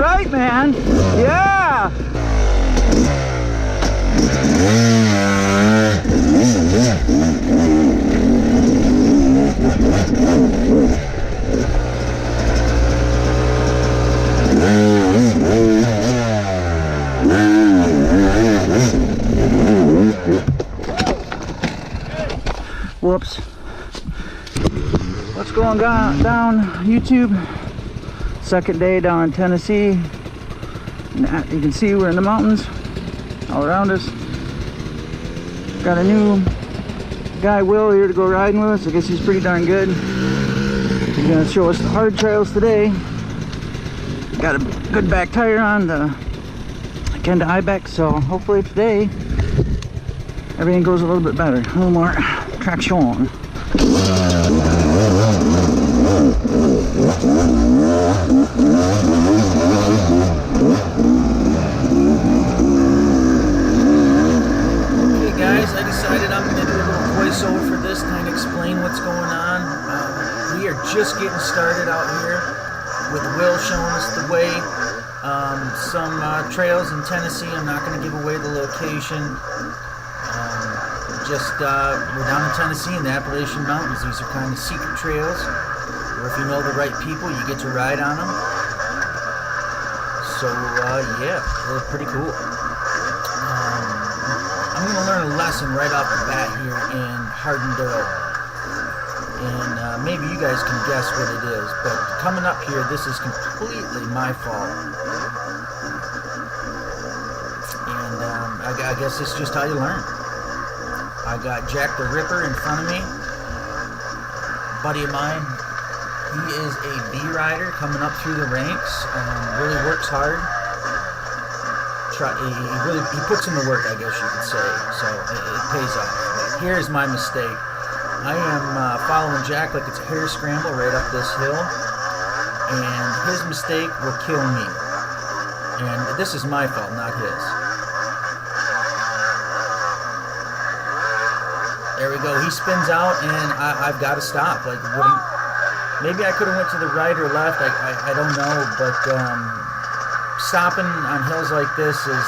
right, man. Yeah. Whoops. What's going down YouTube? Second day down in Tennessee. You can see we're in the mountains all around us. Got a new guy, Will, here to go riding with us. I guess he's pretty darn good. He's gonna show us the hard trails today. Got a good back tire on the Kenda Ibex, so hopefully today everything goes a little bit better. A little more traction. Okay guys, I decided I'm going to do a little voiceover for this, kind of explain what's going on. We are just getting started out here with Will showing us the way. Some trails in Tennessee. I'm not going to give away the location. We're down in Tennessee in the Appalachian Mountains. These are kind of secret trails where if you know the right people, you get to ride on them. So, yeah, they're pretty cool. I'm going to learn a lesson right off the bat here in Enduro. And maybe you guys can guess what it is. But coming up here, this is completely my fault. And I guess it's just how you learn. I got Jack the Ripper in front of me, buddy of mine. He is a B rider coming up through the ranks. Really works hard. He puts in the work, I guess you could say. So it pays off. But here's my mistake. I am following Jack like it's a hare scramble right up this hill, and his mistake will kill me. And this is my fault, not his. There we go. He spins out, and I've got to stop. Like, maybe I could have went to the right or left. I don't know, but stopping on hills like this is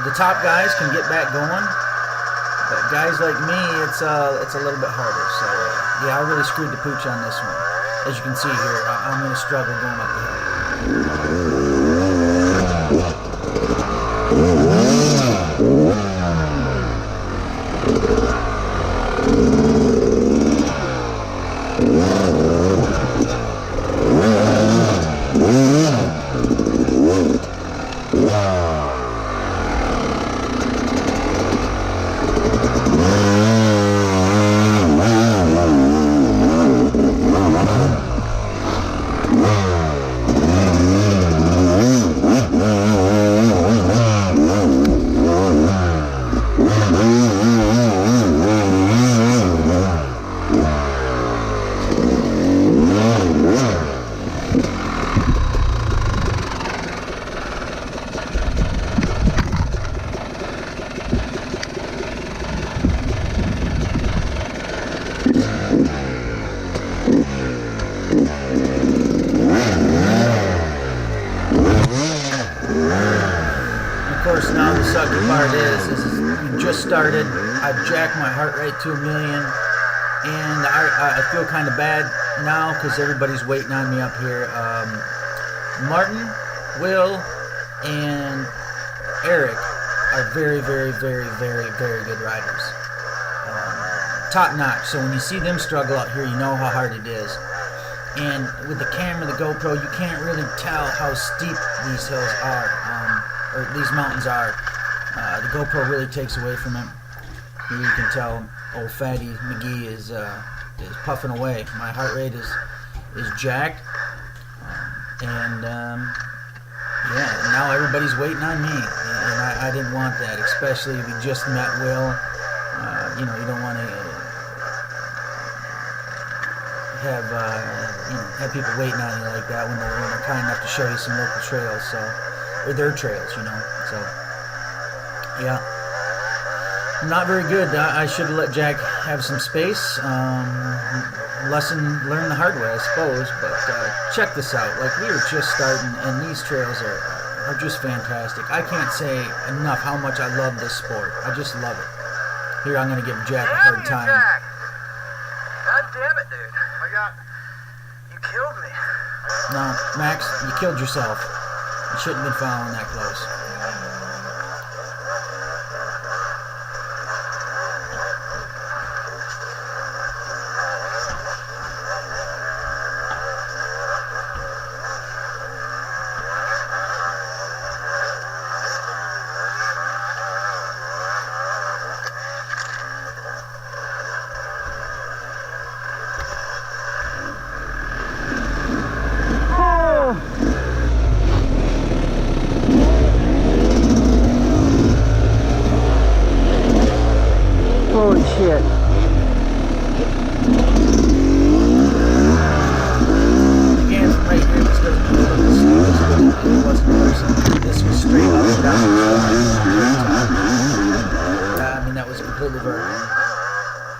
the top guys can get back going, but guys like me, it's a little bit harder. So yeah, I really screwed the pooch on this one. As you can see here, I'm going to struggle going up the hill. Now the sucky part is we just started. I've jacked my heart rate to 1 million, and I feel kind of bad now because everybody's waiting on me up here. Martin, Will, and Eric are very, very, very, very, very good riders. Top notch. So when you see them struggle out here, you know how hard it is. And with the camera, the GoPro, you can't really tell how steep these hills are. Or these mountains are. The GoPro really takes away from it. Here you can tell old fatty McGee is puffing away. My heart rate is jacked, and yeah, now everybody's waiting on me, and I didn't want that, especially if you just met Will. You know, you don't want to have people waiting on you like that when they're kind enough to show you some local trails. So. Or their trails, you know. So, yeah, not very good. I should have let Jack have some space. lesson learned the hard way, I suppose. But check this out. Like, we were just starting, and these trails are just fantastic. I can't say enough how much I love this sport. I just love it. Here, I'm going to give Jack a hard time. Jack. God damn it, dude. You killed me. No, Max, you killed yourself. You shouldn't have been following that close. Holy shit. Again, from right here, this doesn't look the smoothest, but it wasn't person. This was straight up and down. I mean, that was completely vertical.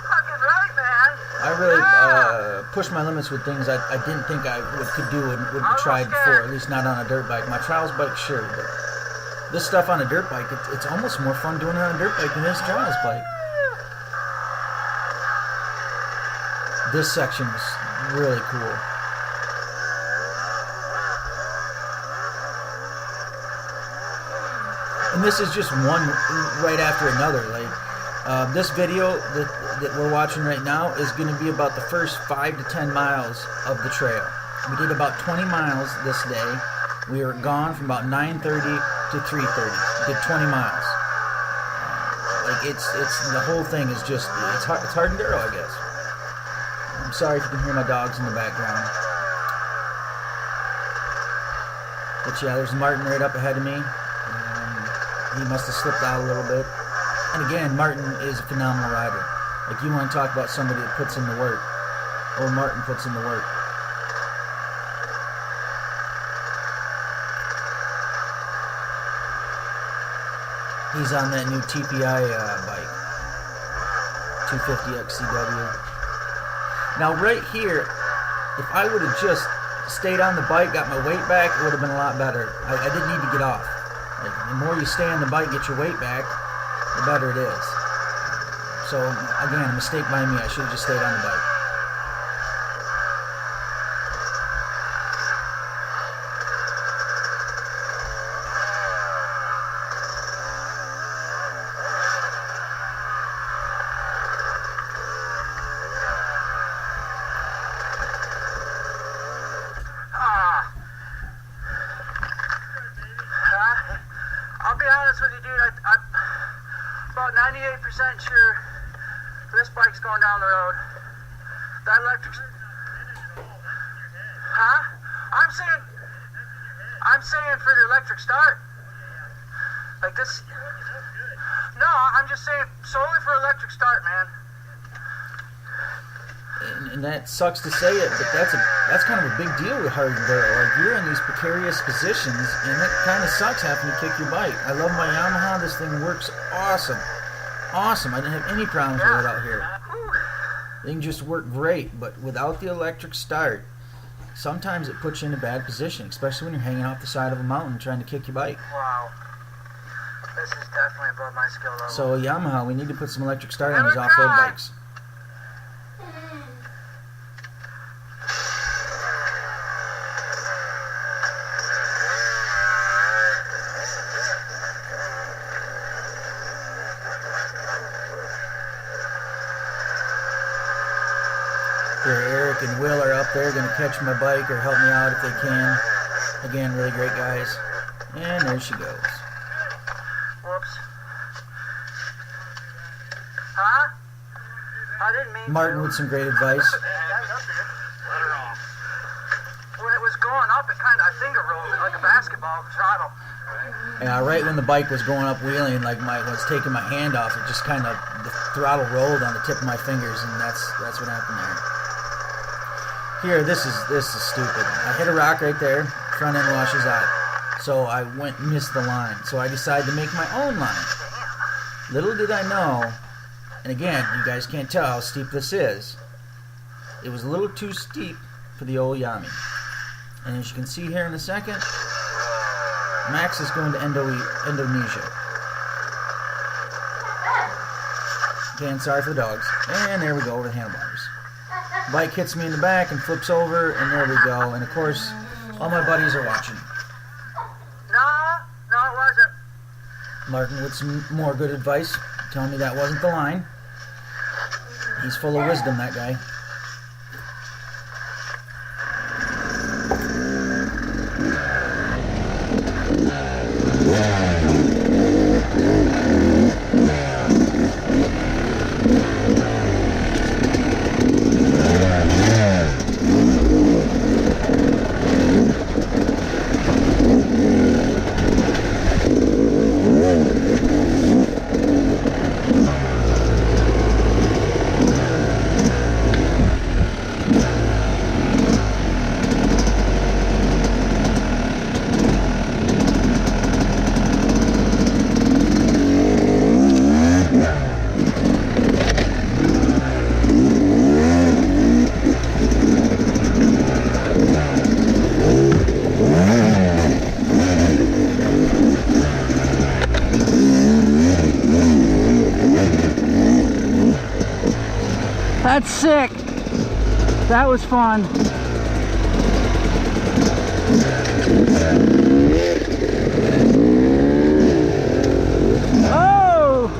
Fucking right, man. I really pushed my limits with things I didn't think I could do and wouldn't have tried before, at least not on a dirt bike. My trials bike, sure, but this stuff on a dirt bike, it's almost more fun doing it on a dirt bike than this trials bike. This section was really cool. And this is just one right after another. Like this video that we're watching right now is going to be about the first 5 to 10 miles of the trail. We did about 20 miles this day. We were gone from about 9:30 to 3:30. Did 20 miles. Like it's the whole thing is just it's hard enduro, I guess. I'm sorry if you can hear my dogs in the background. But yeah, there's Martin right up ahead of me. He must have slipped out a little bit. And again, Martin is a phenomenal rider. Like, you want to talk about somebody that puts in the work. Old Martin puts in the work. He's on that new TPI bike. 250x CW. Now right here, if I would have just stayed on the bike, got my weight back, it would have been a lot better. I didn't need to get off. Like, the more you stay on the bike, get your weight back, the better it is. So again, a mistake by me. I should have just stayed on the bike. I'll be honest with you, dude. I'm about 98% sure this bike's going down the road. That electric. Huh? I'm saying for the electric start. Like this. No, I'm just saying solely for electric start, man. And that sucks to say it, but that's kind of a big deal with hard enduro. Like, you're in these precarious positions, and it kind of sucks having to kick your bike. I love my Yamaha. This thing works awesome. Awesome. I didn't have any problems with it out here. They can just work great, but without the electric start, sometimes it puts you in a bad position, especially when you're hanging off the side of a mountain trying to kick your bike. Wow. This is definitely above my skill level. So, Yamaha, we need to put some electric start on these off-road bikes. Eric and Will are up there going to catch my bike or help me out if they can. Again, really great guys. And there she goes. Whoops. Huh? I didn't mean Martin with some great advice. When it was going up, it kind of, I finger rolled it like a basketball throttle. Yeah, right when the bike was going up wheeling, like when I was taking my hand off, it just kind of, the throttle rolled on the tip of my fingers, and that's what happened there. Here, this is stupid. I hit a rock right there, front end washes out. So I missed the line. So I decided to make my own line. Little did I know, and again, you guys can't tell how steep this is. It was a little too steep for the old Yami. And as you can see here in a second, Max is going to Indonesia. Again, sorry for the dogs. And there we go, over the handlebars. Bike hits me in the back and flips over, and there we go. And of course, all my buddies are watching. No, it wasn't. Martin with some more good advice, telling me that wasn't the line. He's full of wisdom, that guy. That's sick. That was fun. Oh!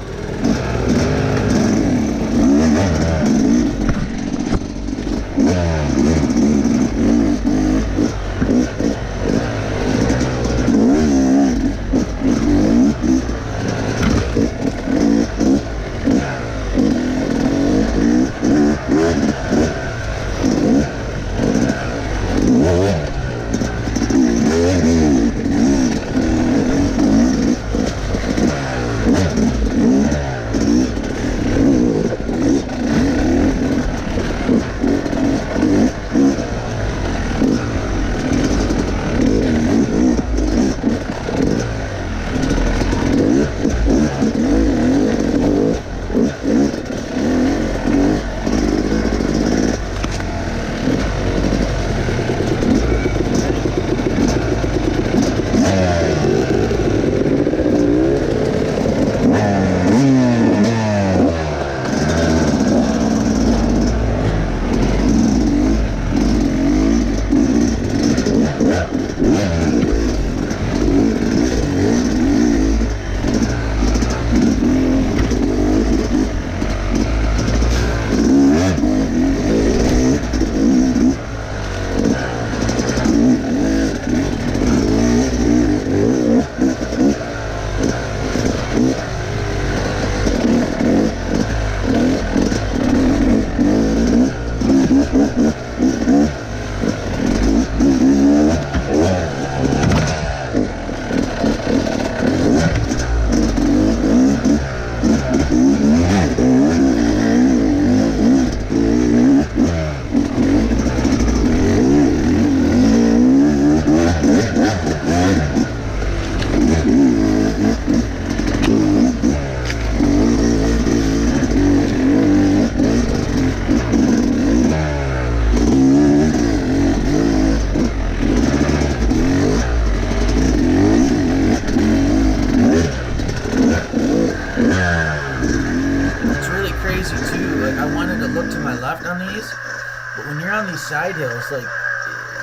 Side hills, like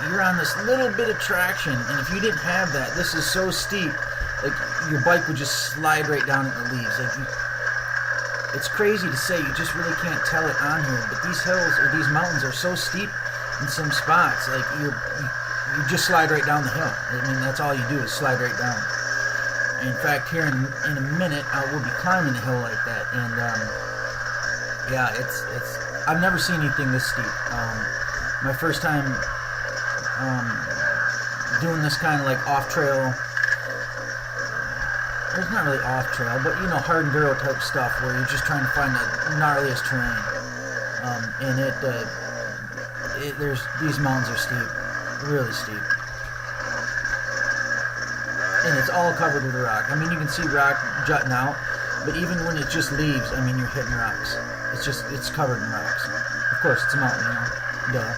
you're on this little bit of traction, and if you didn't have that, this is so steep, like your bike would just slide right down at the leaves. Like it's crazy to say, you just really can't tell it on here, but these hills or these mountains are so steep in some spots, like you just slide right down the hill. I mean, that's all you do is slide right down. In fact, here in a minute, we'll be climbing a hill like that, and yeah, it's I've never seen anything this steep. My first time doing this kind of like off-trail, it's not really off-trail, but you know, hard enduro type stuff where you're just trying to find the gnarliest terrain. And these mountains are steep, really steep. And it's all covered with rock. I mean, you can see rock jutting out, but even when it just leaves, I mean, you're hitting rocks. It's covered in rocks. Of course, it's a mountain, you know. duh.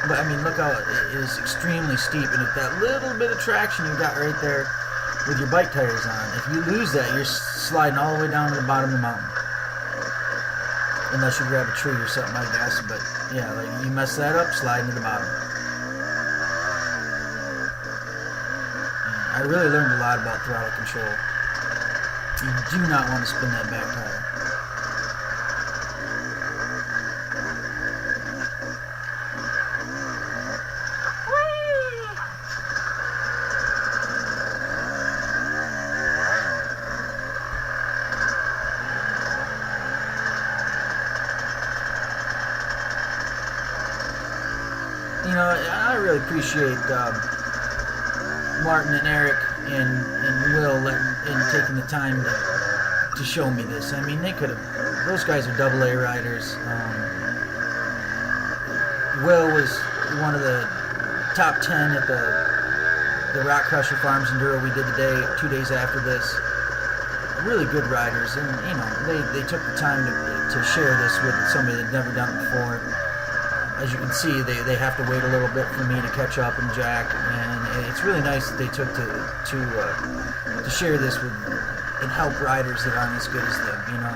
But I mean, look how it is extremely steep, and if that little bit of traction you got right there with your bike tires on, if you lose that, you're sliding all the way down to the bottom of the mountain. Unless you grab a tree or something, I guess. But yeah, like you mess that up, sliding to the bottom. I really learned a lot about throttle control. You do not want to spin that back tire. You know, I really appreciate Martin and Eric and Will taking the time to show me this. I mean, they could have. Those guys are AA riders. Will was one of the top 10 at the Rock Crusher Farms Enduro we did today, 2 days after this. Really good riders, and you know, they took the time to share this with somebody that never done it before. As you can see, they have to wait a little bit for me to catch up and Jack, and it's really nice that they took to share this with and help riders that aren't as good as them. You know,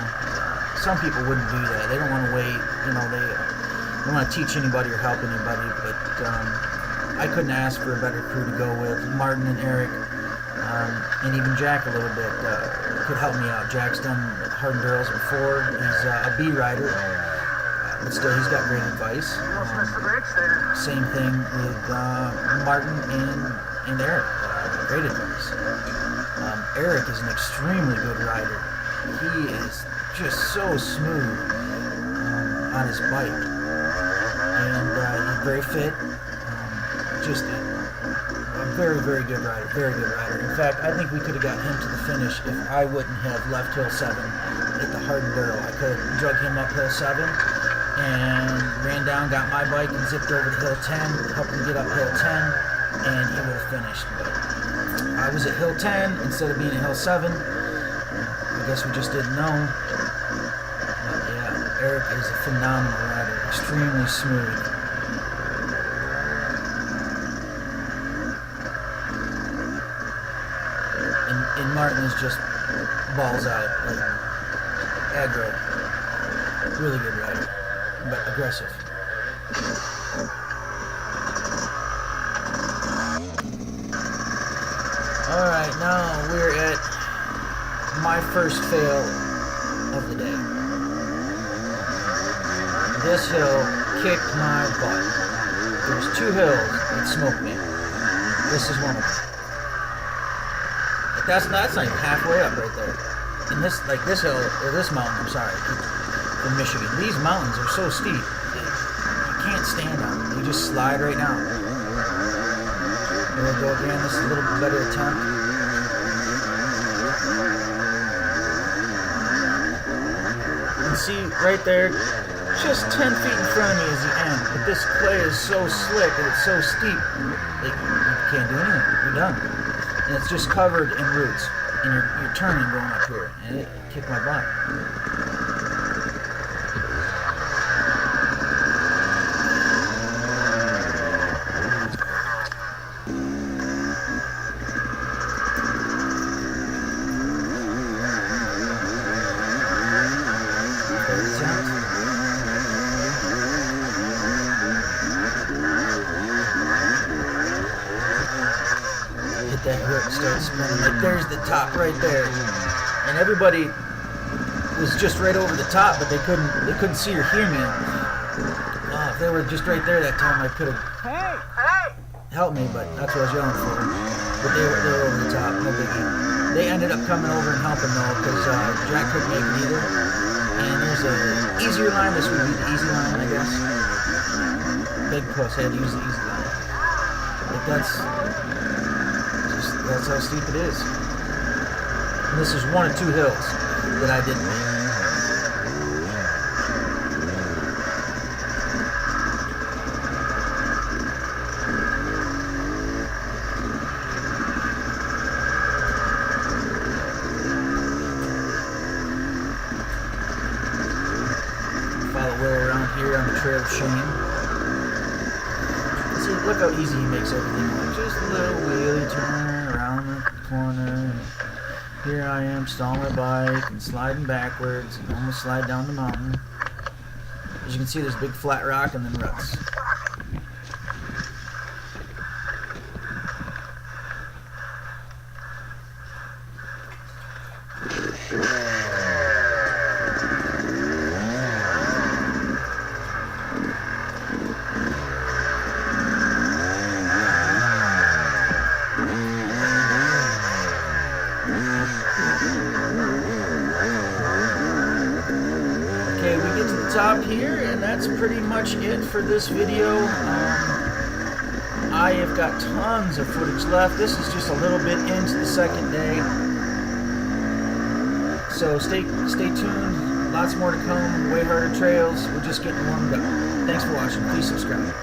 some people wouldn't do that. They don't want to wait. You know, they don't want to teach anybody or help anybody. But I couldn't ask for a better crew to go with. Martin and Eric, and even Jack a little bit could help me out. Jack's done hard enduros before. He's a B rider. But still, he's got great advice. Same thing with Martin and Eric. Great advice. Eric is an extremely good rider. He is just so smooth on his bike. And he's very fit. Just a very, very good rider. Very good rider. In fact, I think we could have got him to the finish if I wouldn't have left Hill 7 at the hard enduro. I could have drugged him up Hill 7. And ran down, got my bike, and zipped over to Hill 10, helped him get up Hill 10, and he would have finished. But I was at Hill 10 instead of being at Hill 7. I guess we just didn't know. But yeah, Eric is a phenomenal rider, extremely smooth. And Martin is just balls out, like aggro. Really good rider. But aggressive. Alright, now we're at my first fail of the day. This hill kicked my butt. There's 2 hills that smoked me. This is one of them. But that's not even halfway up right there. And this hill, or this mountain, I'm sorry, in Michigan. These mountains are so steep, you can't stand on them. You just slide right down. Here we go again. This is a little bit better attempt. You can see right there, just 10 feet in front of me is the end. But this clay is so slick and it's so steep, like you can't do anything. You're done. And it's just covered in roots. And you're turning going up here. And it kicked my butt. That hook started spinning. Like there's the top right there, and everybody was just right over the top, but they couldn't see or hear me. If they were just right there that time, I could have helped me, but that's what I was yelling for. But they were over the top, no biggie. They ended up coming over and helping though, because Jack couldn't make it either. And there's a easier line. This would be the easy line, I guess. Big puss had to use the easy line, but that's how steep it is. And this is 1 of 2 hills that I didn't make. Follow Will around here on the Trail of Shame. look how easy he makes everything look. Just a little wheelie turn around the corner. Here I am stalling my bike and sliding backwards and almost slide down the mountain. As you can see, there's big flat rock and then ruts. Okay, we get to the top here, and that's pretty much it for this video. I have got tons of footage left. This is just a little bit into the second day. So stay tuned. Lots more to come. Way harder trails. We're just getting warmed up. Thanks for watching. Please subscribe.